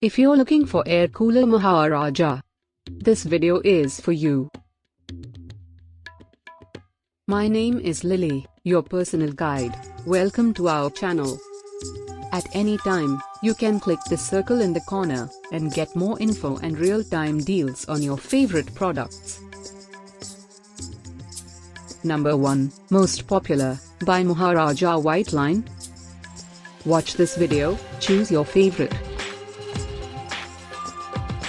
If you're looking for Air Cooler Maharaja, this video is for you. My name is Lily, your personal guide. Welcome to our channel. At any time, you can click the circle in the corner and get more info and real-time deals on your favorite products. Number 1, Most Popular, by Maharaja Whiteline. Watch this video, choose your favorite.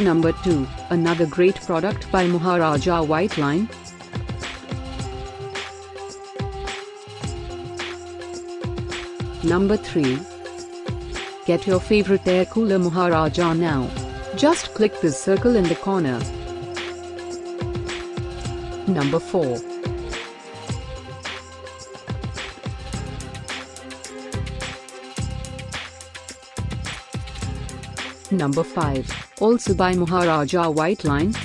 Number 2, another great product by Maharaja Whiteline. Number 3, get your favorite Air Cooler Maharaja now. Just click this circle in the corner. Number 4, Number 5, also by Maharaja Whiteline.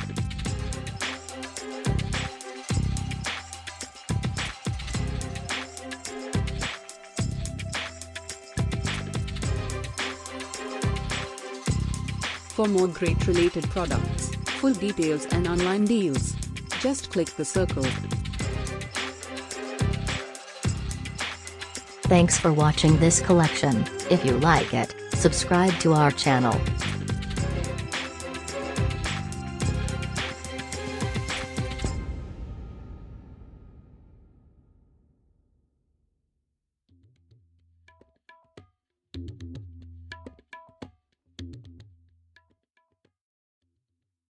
For more great related products, full details and online deals, just click the circle. Thanks for watching this collection. If you like it, subscribe to our channel.